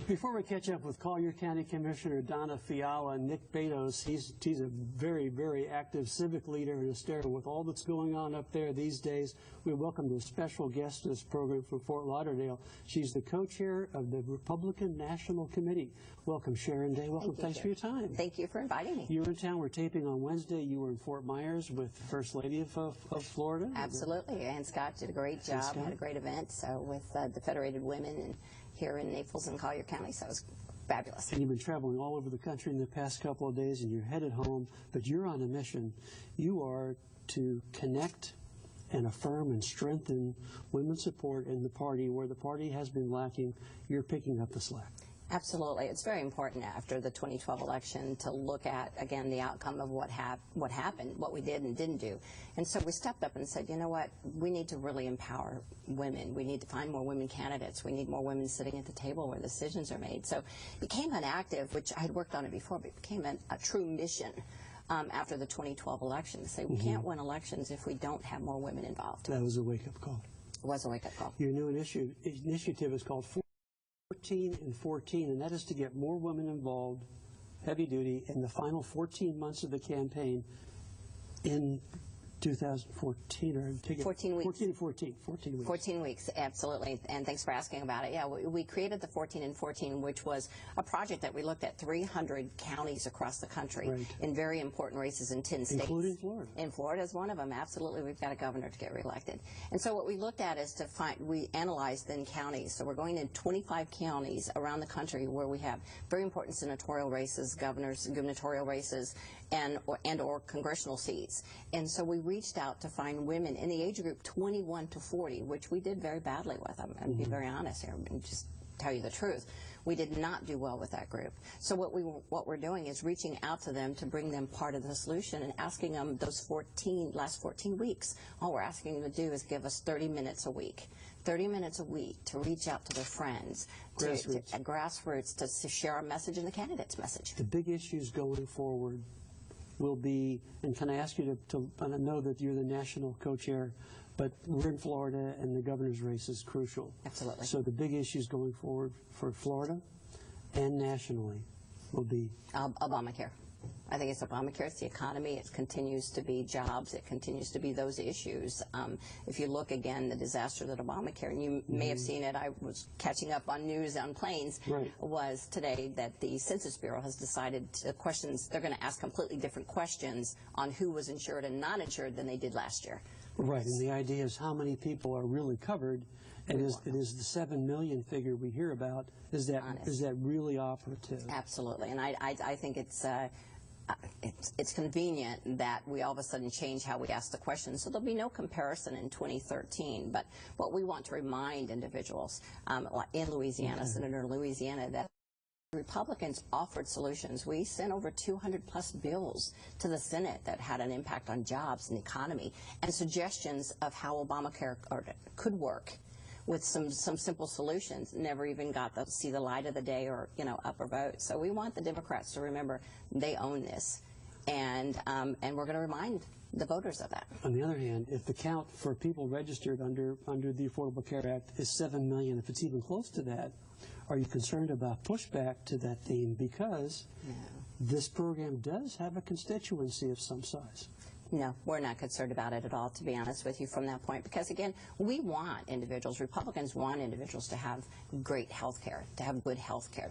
Before we catch up with Collier County Commissioner Donna Fiala and Nick Betos, he's a very, very active civic leader in Estero. With all that's going on up there these days, we welcome a special guest to this program from Fort Lauderdale. She's the co-chair of the Republican National Committee. Welcome, Sharon Day. Welcome. Thanks for your time. Thank you for inviting me. You were in town. We're taping on Wednesday. You were in Fort Myers with First Lady of Florida. Absolutely. Ann Scott did a great job, had a great event with the Federated Women and here in Naples and Collier County, so it was fabulous. And you've been traveling all over the country in the past couple of days, and you're headed home, but you're on a mission. You are to connect and affirm and strengthen women's support in the party. Where the party has been lacking, you're picking up the slack. Absolutely. It's very important after the 2012 election to look at, again, the outcome of what happened, what we did and didn't do. And so we stepped up and said, you know what, we need to really empower women. We need to find more women candidates. We need more women sitting at the table where decisions are made. So it became an active, which I had worked on it before, but it became a true mission after the 2012 election to say we can't win elections if we don't have more women involved. That was a wake-up call. It was a wake-up call. Your new initiative is called 14 and 14, and that is to get more women involved, heavy duty, in the final 14 months of the campaign in 2014, or 14 weeks. 14 weeks. 14 weeks, absolutely. And thanks for asking about it. Yeah, we created the 14 and 14, which was a project that we looked at 300 counties across the country in very important races in 10 states. Including Florida. And Florida is one of them. Absolutely. We've got a governor to get reelected. And so what we looked at is to find, we analyzed then counties. So we're going in 25 counties around the country where we have very important senatorial races, gubernatorial races, and or congressional seats. And so we reached out to find women in the age group 21 to 40, which we did very badly with them, and be very honest here and just tell you the truth. We did not do well with that group. So what we're doing is reaching out to them to bring them part of the solution and asking them those last 14 weeks. All we're asking them to do is give us 30 minutes a week. 30 minutes a week to reach out to their friends, grassroots, to share our message and the candidate's message. The big issues going forward will be, and can I ask you to and I know that you're the national co-chair, but we're in Florida and the governor's race is crucial. Absolutely. So the big issues going forward for Florida and nationally will be? Obamacare. I think it's Obamacare, it's the economy, it continues to be jobs, it continues to be those issues. If you look again, the disaster that Obamacare, and you may have seen it, I was catching up on news on planes, was today that the Census Bureau has decided they're going to ask completely different questions on who was insured and not insured than they did last year. Right, and the idea is how many people are really covered, and it is the 7 million figure we hear about, is that really operative? Absolutely, and I think it's convenient that we all of a sudden change how we ask the questions, so there'll be no comparison in 2013. But what we want to remind individuals in Louisiana, Senator in Louisiana, that Republicans offered solutions. We sent over 200+ bills to the Senate that had an impact on jobs and the economy, and suggestions of how Obamacare could work with some simple solutions. Never even got to see the light of the day or up or vote. So we want the Democrats to remember they own this, and we're going to remind the voters of that. On the other hand, if the count for people registered under the Affordable Care Act is 7 million, if it's even close to that, are you concerned about pushback to that theme? Because this program does have a constituency of some size. No, we're not concerned about it at all, to be honest with you, from that point. Because, again, we want individuals, Republicans want individuals to have great health care, to have good health care.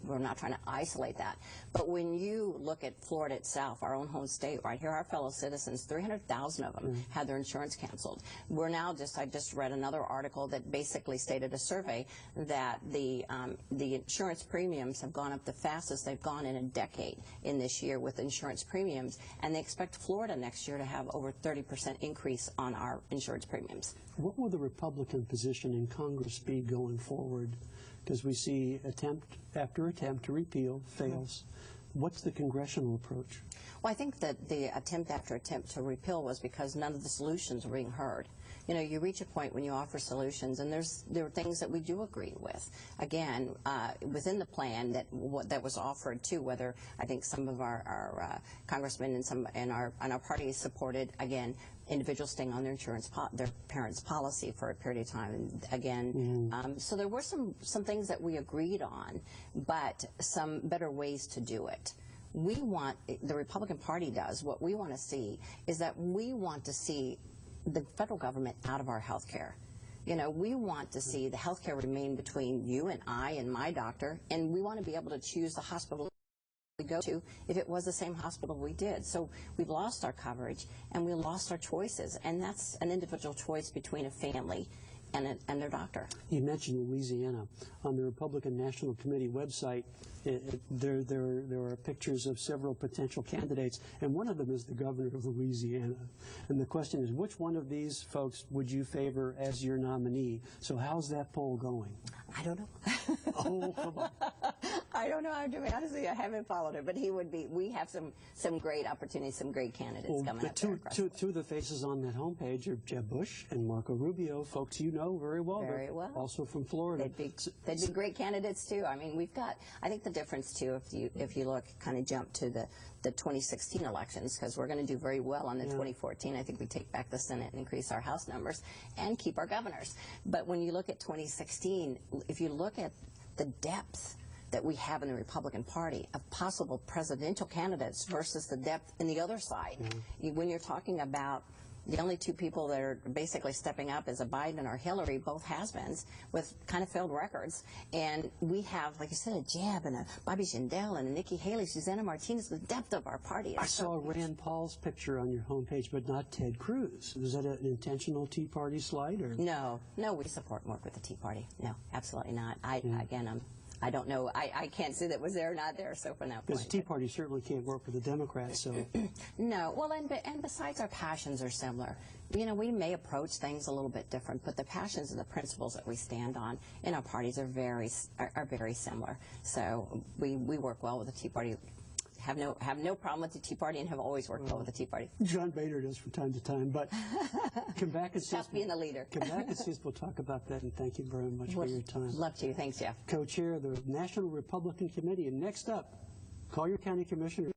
We're not trying to isolate that. But when you look at Florida itself, our own home state, right here, our fellow citizens, 300,000 of them had their insurance canceled. We're now I just read another article that basically stated a survey that the insurance premiums have gone up the fastest they've gone in a decade in this year with insurance premiums, and they expect Florida next year to have over 30% increase on our insurance premiums. What will the Republican position in Congress be going forward? Because we see attempt after attempt to repeal fails. What's the congressional approach? Well, I think that the attempt after attempt to repeal was because none of the solutions were being heard. you know, you reach a point when you offer solutions, and there are things that we do agree with. Again, within the plan that was offered too, whether I think some of our congressmen and some in our party supported, again, individuals staying on their their parents' policy for a period of time. And again, so there were some things that we agreed on, but some better ways to do it. We want, the Republican Party does, what we want to see is that we want to see the federal government out of our health care. You know, we want to see the health care remain between you and I and my doctor, and we want to be able to choose the hospital we go to if it was the same hospital we did. So we've lost our coverage and we lost our choices, and that's an individual choice between a family and their doctor. You mentioned Louisiana. On the Republican National Committee website, there are pictures of several potential candidates, and one of them is the governor of Louisiana. And the question is, which one of these folks would you favor as your nominee? So how's that poll going? I don't know. Oh, come on. I don't know. To be honestly, I haven't followed it, but he would be. We have some great opportunities, some great candidates coming up. Two of the faces on that homepage are Jeb Bush and Marco Rubio, folks you know very well. Very well. Also from Florida. They'd be great candidates too. I mean, we've got. I think the difference too, if you look, kind of jump to the 2016 elections, because we're going to do very well on the 2014. I think we take back the Senate and increase our House numbers and keep our governors. But when you look at 2016, if you look at the depth that we have in the Republican Party of possible presidential candidates versus the depth in the other side, when you're talking about the only two people that are basically stepping up is a Biden or Hillary, both has-beens, with kind of failed records. And we have, like you said, a Jeb and a Bobby Jindal and a Nikki Haley, Susanna Martinez. The depth of our party. I saw Rand Paul's picture on your homepage, but not Ted Cruz. Was that an intentional Tea Party slide? Or? No, we support and work with the Tea Party. No, absolutely not. Again, I don't know. I can't say that was there or not there. So from that point, because the Tea Party certainly can't work with the Democrats. So no. Well, and besides, our passions are similar. You know, we may approach things a little bit different, but the passions and the principles that we stand on in our parties are very similar. So we work well with the Tea Party. Have no problem with the Tea Party and have always worked well with the Tea Party. John Boehner does from time to time, but come back and see us. Being the leader. Come back and see us. We'll talk about that, and thank you very much for your time. Love to. Thanks, Jeff. Co-chair of the National Republican Committee, and next up, call your county commissioner.